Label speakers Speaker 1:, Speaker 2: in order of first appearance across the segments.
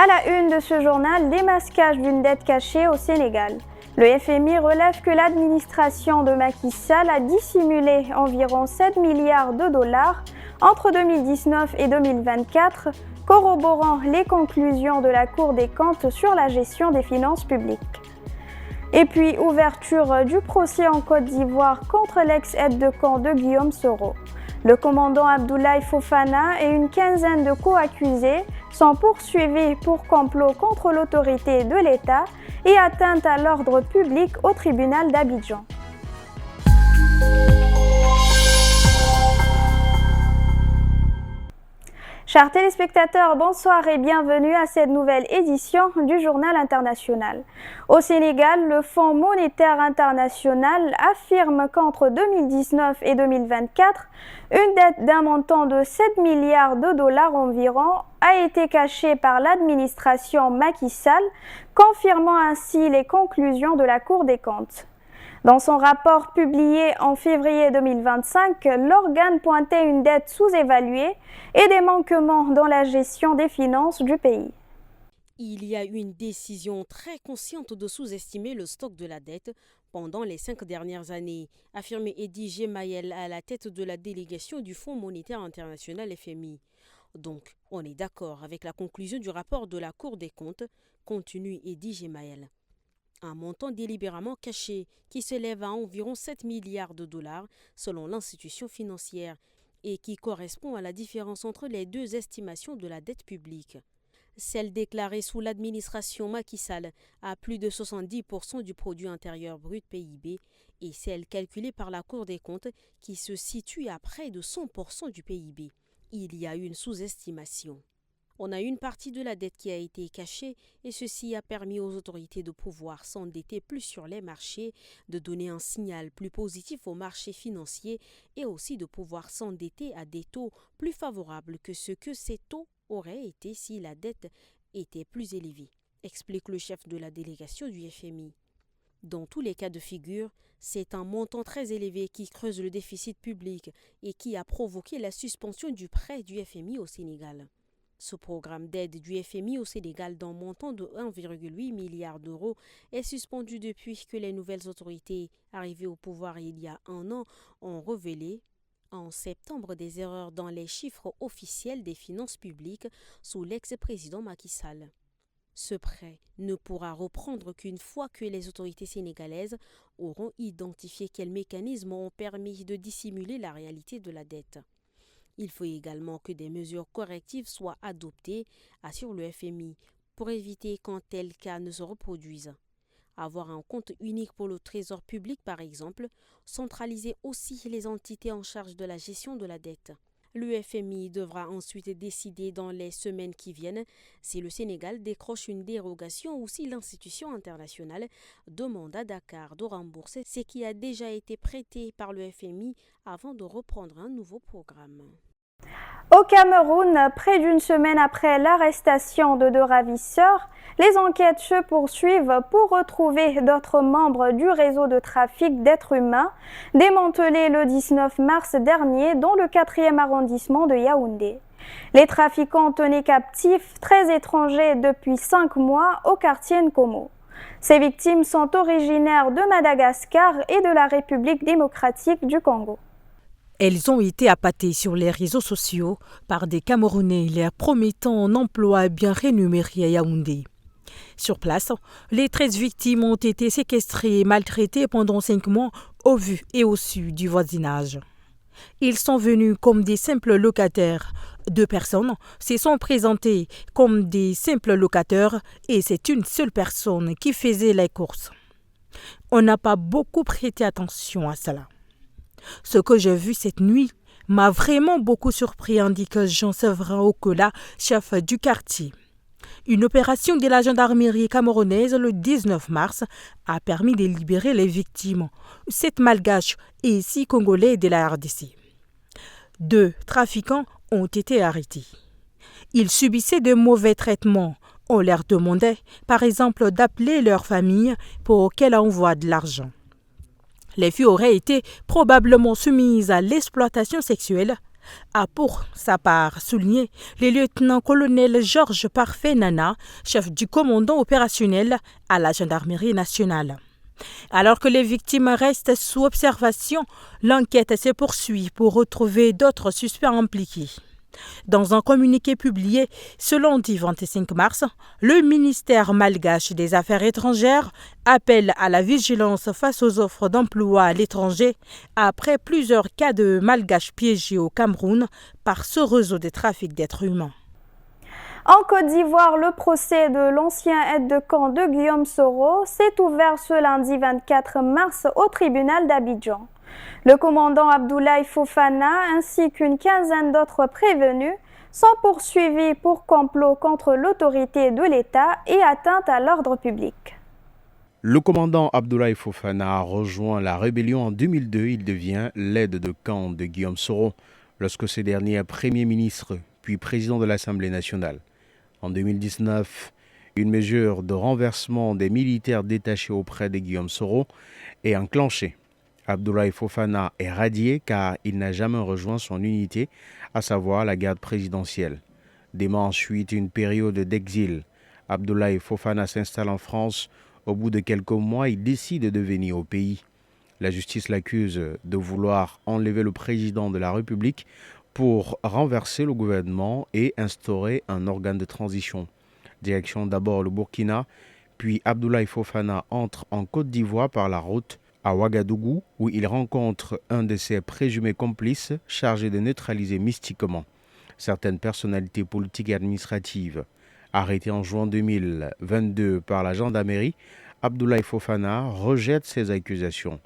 Speaker 1: À la une de ce journal, démasquage d'une dette cachée au Sénégal. Le FMI relève que l'administration de Macky Sall a dissimulé environ 7 milliards de dollars entre 2019 et 2024, corroborant les conclusions de la Cour des comptes sur la gestion des finances publiques. Et puis, ouverture du procès en Côte d'Ivoire contre l'ex-aide de camp de Guillaume Soro. Le commandant Abdoulaye Fofana et une quinzaine de co-accusés sont poursuivis pour complot contre l'autorité de l'État et atteinte à l'ordre public au tribunal d'Abidjan. Chers téléspectateurs, bonsoir et bienvenue à cette nouvelle édition du Journal international. Au Sénégal, le Fonds monétaire international affirme qu'entre 2019 et 2024, une dette d'un montant de 7 milliards de dollars environ a été cachée par l'administration Macky Sall, confirmant ainsi les conclusions de la Cour des comptes. Dans son rapport publié en février 2025, l'organe pointait une dette sous-évaluée et des manquements dans la gestion des finances du pays.
Speaker 2: Il y a eu une décision très consciente de sous-estimer le stock de la dette pendant les 5 dernières années, affirmait Eddy Gemayel à la tête de la délégation du Fonds monétaire international FMI. Donc, on est d'accord avec la conclusion du rapport de la Cour des comptes, continue Eddy Gemayel. Un montant délibérément caché qui s'élève à environ 7 milliards de dollars selon l'institution financière et qui correspond à la différence entre les deux estimations de la dette publique. Celle déclarée sous l'administration Macky Sall à plus de 70% du produit intérieur brut PIB et celle calculée par la Cour des comptes qui se situe à près de 100% du PIB. Il y a une sous-estimation. On a une partie de la dette qui a été cachée et ceci a permis aux autorités de pouvoir s'endetter plus sur les marchés, de donner un signal plus positif aux marchés financiers et aussi de pouvoir s'endetter à des taux plus favorables que ce que ces taux auraient été si la dette était plus élevée, explique le chef de la délégation du FMI. Dans tous les cas de figure, c'est un montant très élevé qui creuse le déficit public et qui a provoqué la suspension du prêt du FMI au Sénégal. Ce programme d'aide du FMI au Sénégal d'un montant de 1,8 milliard d'euros est suspendu depuis que les nouvelles autorités arrivées au pouvoir il y a un an ont révélé en septembre des erreurs dans les chiffres officiels des finances publiques sous l'ex-président Macky Sall. Ce prêt ne pourra reprendre qu'une fois que les autorités sénégalaises auront identifié quels mécanismes ont permis de dissimuler la réalité de la dette. Il faut également que des mesures correctives soient adoptées, assure le FMI, pour éviter qu'un tel cas ne se reproduise. Avoir un compte unique pour le trésor public, par exemple, centraliser aussi les entités en charge de la gestion de la dette. Le FMI devra ensuite décider dans les semaines qui viennent si le Sénégal décroche une dérogation ou si l'institution internationale demande à Dakar de rembourser ce qui a déjà été prêté par le FMI avant de reprendre un nouveau programme.
Speaker 1: Au Cameroun, près d'une semaine après l'arrestation de deux ravisseurs, les enquêtes se poursuivent pour retrouver d'autres membres du réseau de trafic d'êtres humains démantelé le 19 mars dernier dans le 4e arrondissement de Yaoundé. Les trafiquants tenaient captifs 13 étrangers depuis 5 mois au quartier Nkomo. Ces victimes sont originaires de Madagascar et de la République démocratique du Congo.
Speaker 3: Elles ont été appâtées sur les réseaux sociaux par des Camerounais leur promettant un emploi bien rémunéré à Yaoundé. Sur place, les 13 victimes ont été séquestrées et maltraitées pendant 5 mois au vu et au su du voisinage. Ils sont venus comme des simples locataires. 2 personnes se sont présentées comme des simples locataires et c'est une seule personne qui faisait les courses. On n'a pas beaucoup prêté attention à cela. Ce que j'ai vu cette nuit m'a vraiment beaucoup surpris, indique Jean-Séverin Okola, chef du quartier. Une opération de la gendarmerie camerounaise le 19 mars a permis de libérer les victimes, 7 malgaches et 6 Congolais de la RDC. 2 trafiquants ont été arrêtés. Ils subissaient de mauvais traitements. On leur demandait, par exemple, d'appeler leur famille pour qu'elle envoie de l'argent. Les filles auraient été probablement soumises à l'exploitation sexuelle, a pour sa part souligné le lieutenant-colonel Georges Parfait Nana, chef du commandant opérationnel à la gendarmerie nationale. Alors que les victimes restent sous observation, l'enquête se poursuit pour retrouver d'autres suspects impliqués. Dans un communiqué publié ce lundi 25 mars, le ministère malgache des Affaires étrangères appelle à la vigilance face aux offres d'emploi à l'étranger après plusieurs cas de malgaches piégés au Cameroun par ce réseau de trafic d'êtres humains.
Speaker 1: En Côte d'Ivoire, le procès de l'ancien aide de camp de Guillaume Soro s'est ouvert ce lundi 24 mars au tribunal d'Abidjan. Le commandant Abdoulaye Fofana ainsi qu'une quinzaine d'autres prévenus sont poursuivis pour complot contre l'autorité de l'État et atteinte à l'ordre public.
Speaker 4: Le commandant Abdoulaye Fofana a rejoint la rébellion en 2002. Il devient l'aide de camp de Guillaume Soro lorsque ce dernier est Premier ministre puis président de l'Assemblée nationale. En 2019, une mesure de renversement des militaires détachés auprès de Guillaume Soro est enclenchée. Abdoulaye Fofana est radié car il n'a jamais rejoint son unité, à savoir la garde présidentielle. Démarre ensuite une période d'exil. Abdoulaye Fofana s'installe en France. Au bout de quelques mois, il décide de venir au pays. La justice l'accuse de vouloir enlever le président de la République pour renverser le gouvernement et instaurer un organe de transition. Direction d'abord le Burkina, puis Abdoulaye Fofana entre en Côte d'Ivoire par la route à Ouagadougou, où il rencontre un de ses présumés complices chargé de neutraliser mystiquement certaines personnalités politiques et administratives. Arrêté en juin 2022 par la gendarmerie, Abdoulaye Fofana rejette ces accusations.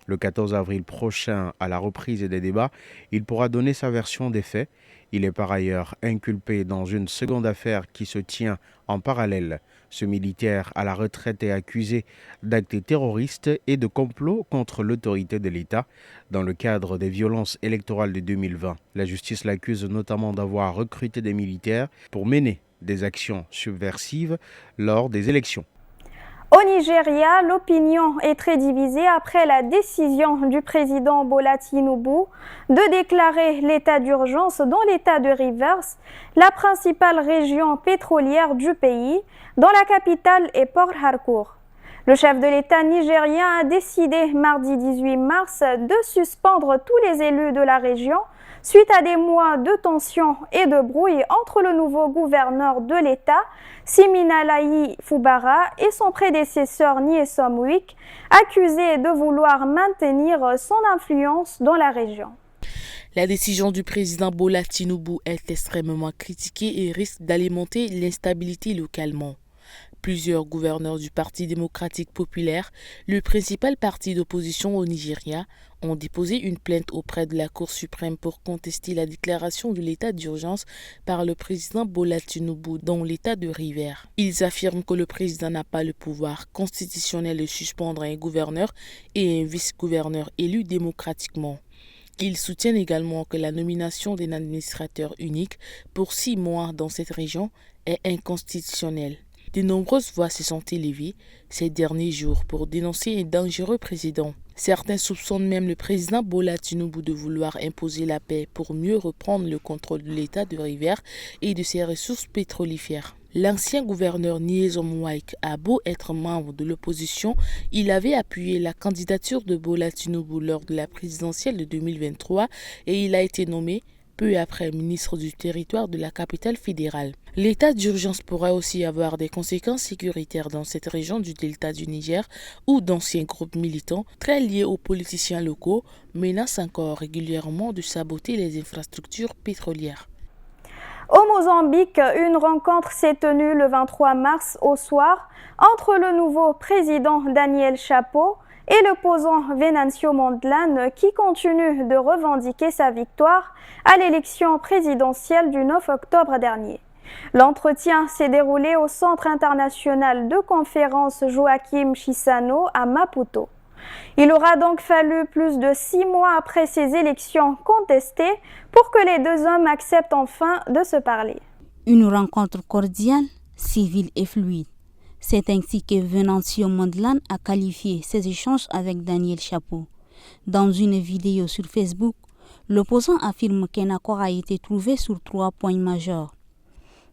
Speaker 4: Le 14 avril prochain, à la reprise des débats, il pourra donner sa version des faits. Il est par ailleurs inculpé dans une seconde affaire qui se tient en parallèle. Ce militaire à la retraite est accusé d'actes terroristes et de complot contre l'autorité de l'État dans le cadre des violences électorales de 2020. La justice l'accuse notamment d'avoir recruté des militaires pour mener des actions subversives lors des élections.
Speaker 1: Au Nigeria, l'opinion est très divisée après la décision du président Bola Tinubu de déclarer l'état d'urgence dans l'état de Rivers, la principale région pétrolière du pays, dont la capitale est Port Harcourt. Le chef de l'État nigérien a décidé mardi 18 mars de suspendre tous les élus de la région suite à des mois de tensions et de brouille entre le nouveau gouverneur de l'État, Siminalayi Fubara, et son prédécesseur Nyesom Wike, accusé de vouloir maintenir son influence dans la région.
Speaker 5: La décision du président Bola Tinubu est extrêmement critiquée et risque d'alimenter l'instabilité localement. Plusieurs gouverneurs du Parti démocratique populaire, le principal parti d'opposition au Nigeria, ont déposé une plainte auprès de la Cour suprême pour contester la déclaration de l'état d'urgence par le président Bola Tinubu dans l'état de Rivers. Ils affirment que le président n'a pas le pouvoir constitutionnel de suspendre un gouverneur et un vice-gouverneur élus démocratiquement. Ils soutiennent également que la nomination d'un administrateur unique pour 6 mois dans cette région est inconstitutionnelle. De nombreuses voix se sont élevées ces derniers jours pour dénoncer un dangereux président. Certains soupçonnent même le président Bola Tinubu de vouloir imposer la paix pour mieux reprendre le contrôle de l'état de Rivers et de ses ressources pétrolifères. L'ancien gouverneur Nyesom Wike a beau être membre de l'opposition, il avait appuyé la candidature de Bola Tinubu lors de la présidentielle de 2023 et il a été nommé peu après ministre du territoire de la capitale fédérale. L'état d'urgence pourrait aussi avoir des conséquences sécuritaires dans cette région du delta du Niger où d'anciens groupes militants très liés aux politiciens locaux menacent encore régulièrement de saboter les infrastructures pétrolières.
Speaker 1: Au Mozambique, une rencontre s'est tenue le 23 mars au soir entre le nouveau président Daniel Chapo et l'opposant Venancio Mondlane qui continue de revendiquer sa victoire à l'élection présidentielle du 9 octobre dernier. L'entretien s'est déroulé au Centre international de conférence Joaquim Chissano à Maputo. Il aura donc fallu plus de 6 mois après ces élections contestées pour que les deux hommes acceptent enfin de se parler.
Speaker 6: Une rencontre cordiale, civile et fluide. C'est ainsi que Venancio Mondlane a qualifié ses échanges avec Daniel Chapo. Dans une vidéo sur Facebook, L'opposant affirme qu'un accord a été trouvé sur 3 points majeurs.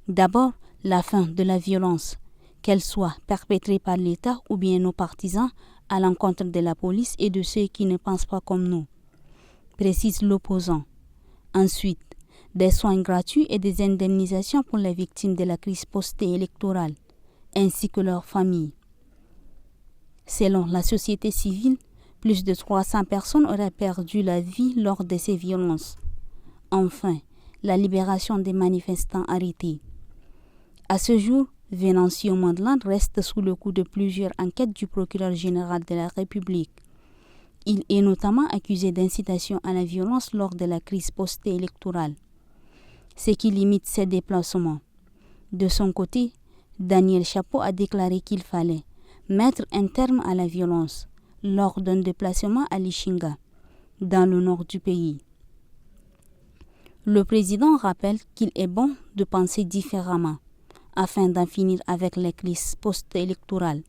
Speaker 6: D'abord, la fin de la violence, qu'elle soit perpétrée par l'État ou bien nos partisans à l'encontre de la police et de ceux qui ne pensent pas comme nous, précise l'opposant. Ensuite, des soins gratuits et des indemnisations pour les victimes de la crise post-électorale, ainsi que leurs familles. Selon la société civile, plus de 300 personnes auraient perdu la vie lors de ces violences. Enfin, la libération des manifestants arrêtés. À ce jour, Venancio Mondlane reste sous le coup de plusieurs enquêtes du procureur général de la République. Il est notamment accusé d'incitation à la violence lors de la crise post-électorale, ce qui limite ses déplacements. De son côté, Daniel Chapo a déclaré qu'il fallait mettre un terme à la violence lors d'un déplacement à Lichinga, dans le nord du pays. Le président rappelle qu'il est bon de penser différemment afin d'en finir avec les crises post-électorales.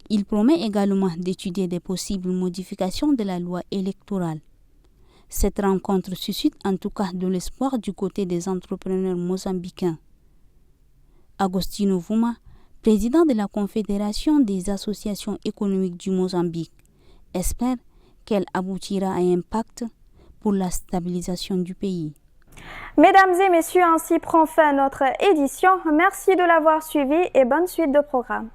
Speaker 6: Il promet également d'étudier des possibles modifications de la loi électorale. Cette rencontre suscite en tout cas de l'espoir du côté des entrepreneurs mozambicains. Agostinho Vuma, président de la Confédération des associations économiques du Mozambique, espère qu'elle aboutira à un pacte pour la stabilisation du pays.
Speaker 1: Mesdames et messieurs, ainsi prend fin notre édition. Merci de l'avoir suivi et bonne suite de programme.